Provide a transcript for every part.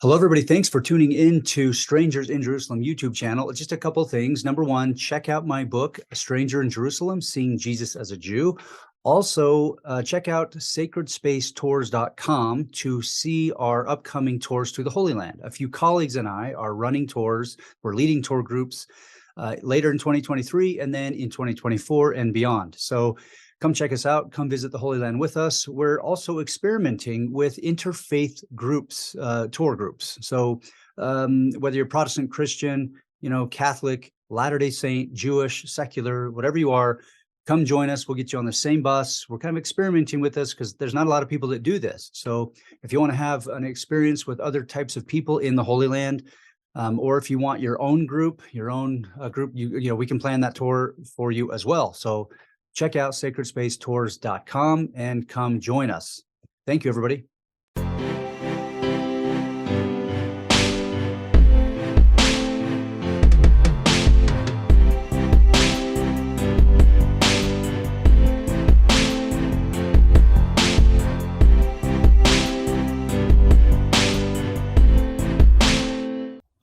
Hello, everybody. Thanks for tuning in to Strangers in Jerusalem YouTube channel. Just a couple things. Number one, check out my book, A Stranger in Jerusalem, Seeing Jesus as a Jew. Also, check out sacredspacetours.com to see our upcoming tours to the Holy Land. A few colleagues and I are running tours. We're leading tour groups later in 2023 and then in 2024 and beyond. So come check us out. Come visit the Holy Land with us. We're also experimenting with interfaith groups, tour groups. So whether you're Protestant, Christian, Catholic, Latter-day Saint, Jewish, secular, whatever you are, come join us. We'll get you on the same bus. We're kind of experimenting with this because there's not a lot of people that do this. So if you want to have an experience with other types of people in the Holy Land, or if you want your own group, we can plan that tour for you as well. So check out sacredspacetours.com and come join us. Thank you, everybody.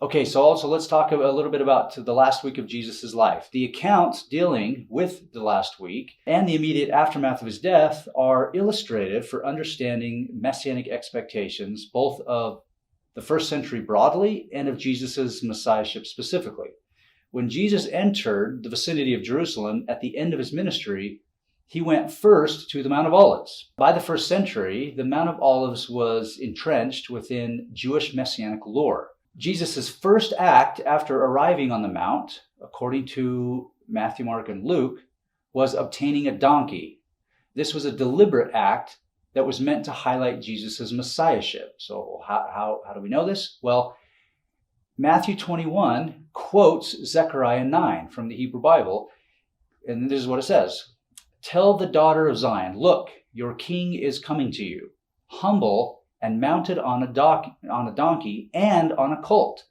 Okay, so also let's talk a little bit about the last week of Jesus's life. The accounts dealing with the last week and the immediate aftermath of his death are illustrative for understanding messianic expectations, both of the first century broadly and of Jesus's messiahship specifically. When Jesus entered the vicinity of Jerusalem at the end of his ministry, he went first to the Mount of Olives. By the first century, the Mount of Olives was entrenched within Jewish messianic lore. Jesus' first act after arriving on the Mount, according to Matthew, Mark, and Luke, was obtaining a donkey. This was a deliberate act that was meant to highlight Jesus' messiahship. So how do we know this? Well, Matthew 21 quotes Zechariah 9 from the Hebrew Bible, and this is what it says. "Tell the daughter of Zion, look, your king is coming to you, humble and mounted on a donkey and on a colt."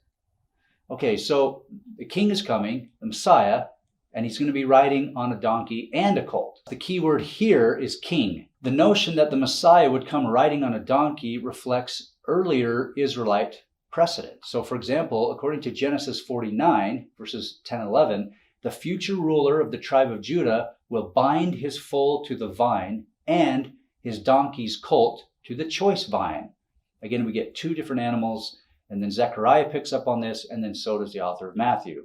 Okay, so the king is coming, the Messiah, and he's going to be riding on a donkey and a colt. The key word here is king. The notion that the Messiah would come riding on a donkey reflects earlier Israelite precedent. So, for example, according to Genesis 49, verses 10 and 11, the future ruler of the tribe of Judah will bind his foal to the vine and his donkey's colt to the choice vine. Again, we get two different animals, and then Zechariah picks up on this, and then so does the author of Matthew.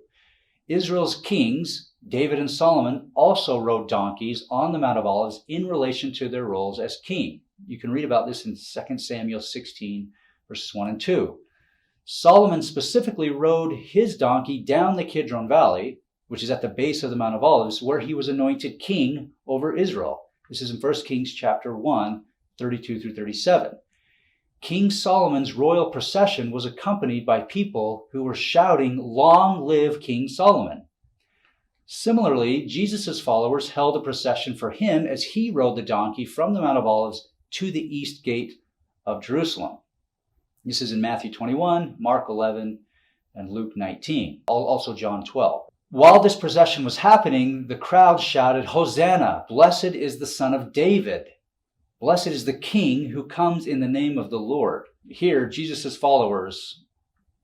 Israel's kings, David and Solomon, also rode donkeys on the Mount of Olives in relation to their roles as king. You can read about this in 2 Samuel 16, verses 1 and 2. Solomon specifically rode his donkey down the Kidron Valley, which is at the base of the Mount of Olives, where he was anointed king over Israel. This is in 1 Kings chapter 1, 32 through 37. King Solomon's royal procession was accompanied by people who were shouting, "Long live King Solomon." Similarly, Jesus' followers held a procession for him as he rode the donkey from the Mount of Olives to the east gate of Jerusalem. This is in Matthew 21, Mark 11, and Luke 19, also John 12. While this procession was happening, the crowd shouted, "Hosanna! Blessed is the Son of David. Blessed is the King who comes in the name of the Lord." Here, Jesus' followers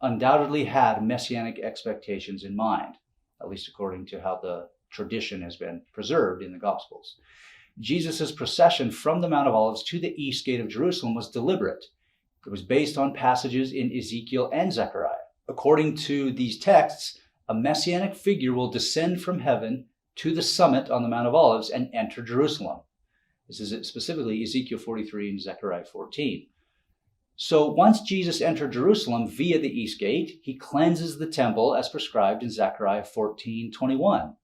undoubtedly had messianic expectations in mind, at least according to how the tradition has been preserved in the Gospels. Jesus' procession from the Mount of Olives to the east gate of Jerusalem was deliberate. It was based on passages in Ezekiel and Zechariah. According to these texts, a messianic figure will descend from heaven to the summit on the Mount of Olives and enter Jerusalem. This is specifically Ezekiel 43 and Zechariah 14. So once Jesus entered Jerusalem via the east gate, he cleanses the temple as prescribed in Zechariah 14:21.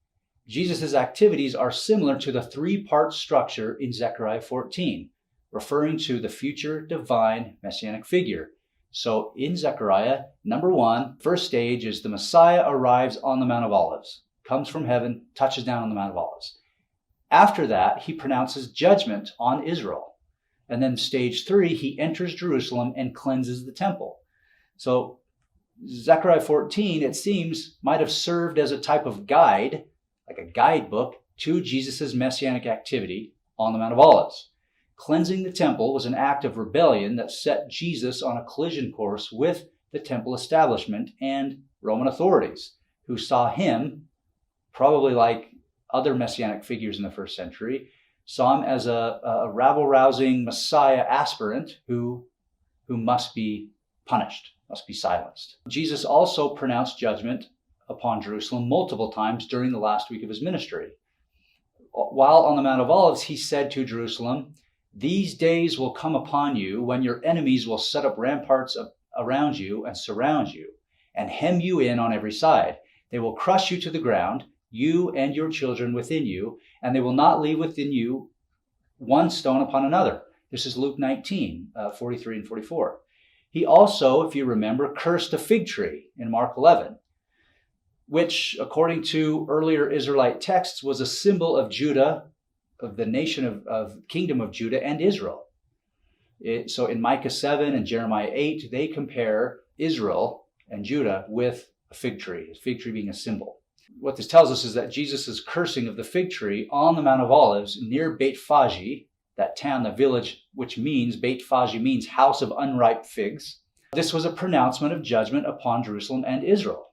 Jesus' activities are similar to the three-part structure in Zechariah 14, referring to the future divine messianic figure. So in Zechariah, number one, first stage is the Messiah arrives on the Mount of Olives, comes from heaven, touches down on the Mount of Olives. After that, he pronounces judgment on Israel. And then stage 3, he enters Jerusalem and cleanses the temple. So Zechariah 14, it seems, might have served as a type of guide, like a guidebook, to Jesus' messianic activity on the Mount of Olives. Cleansing the temple was an act of rebellion that set Jesus on a collision course with the temple establishment and Roman authorities, who saw him, probably like other messianic figures in the first century, saw him as a rabble-rousing Messiah aspirant who must be punished, must be silenced. Jesus also pronounced judgment upon Jerusalem multiple times during the last week of his ministry. While on the Mount of Olives, he said to Jerusalem, "These days will come upon you when your enemies will set up ramparts around you and surround you and hem you in on every side. They will crush you to the ground, you and your children within you, and they will not leave within you one stone upon another." This is Luke 19, 43 and 44. He also, if you remember, cursed a fig tree in Mark 11, which, according to earlier Israelite texts, was a symbol of Judah, of the nation of kingdom of Judah and Israel. So in Micah 7 and Jeremiah 8, they compare Israel and Judah with a fig tree being a symbol. What this tells us is that Jesus' cursing of the fig tree on the Mount of Olives near Beit Fagi, that town, the village, which means, Beit Fagi means house of unripe figs. This was a pronouncement of judgment upon Jerusalem and Israel.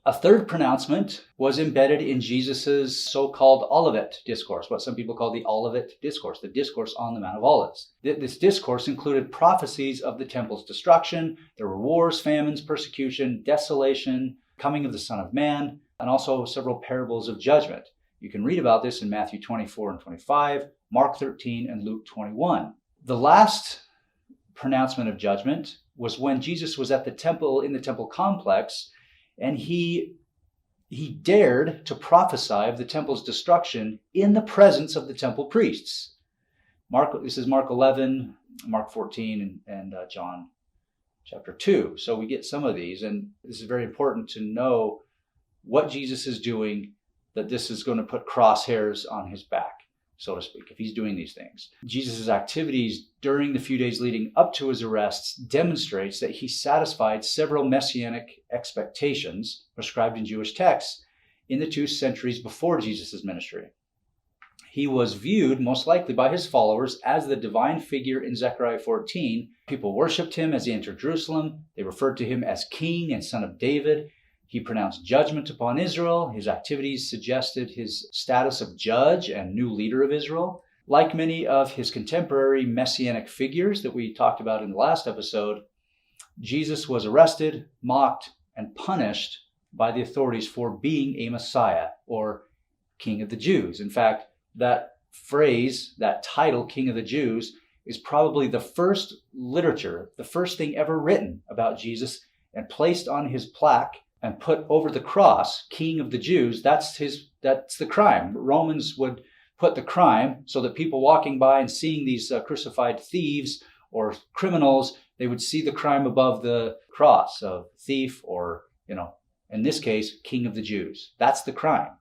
A third pronouncement was embedded in Jesus' so-called Olivet discourse, what some people call the Olivet discourse, the discourse on the Mount of Olives. This discourse included prophecies of the temple's destruction. There were wars, famines, persecution, desolation, coming of the Son of Man, and also several parables of judgment. You can read about this in Matthew 24 and 25, Mark 13, and Luke 21. The last pronouncement of judgment was when Jesus was at the temple, in the temple complex, and he dared to prophesy of the temple's destruction in the presence of the temple priests. This is Mark 11, Mark 14, and John chapter 2. So we get some of these, and this is very important to know what Jesus is doing, that this is going to put crosshairs on his back, so to speak, if he's doing these things. Jesus' activities during the few days leading up to his arrests demonstrates that he satisfied several messianic expectations prescribed in Jewish texts in the 2 centuries before Jesus' ministry. He was viewed, most likely by his followers, as the divine figure in Zechariah 14. People worshipped him as he entered Jerusalem. They referred to him as king and son of David. He pronounced judgment upon Israel. His activities suggested his status of judge and new leader of Israel. Like many of his contemporary messianic figures that we talked about in the last episode, Jesus was arrested, mocked, and punished by the authorities for being a Messiah or King of the Jews. In fact, that phrase, that title, King of the Jews, is probably the first literature, the first thing ever written about Jesus and placed on his plaque and put over the cross, King of the Jews. That's the crime. Romans would put the crime so that people walking by and seeing these crucified thieves or criminals, they would see the crime above the cross of thief or, in this case, King of the Jews. That's the crime.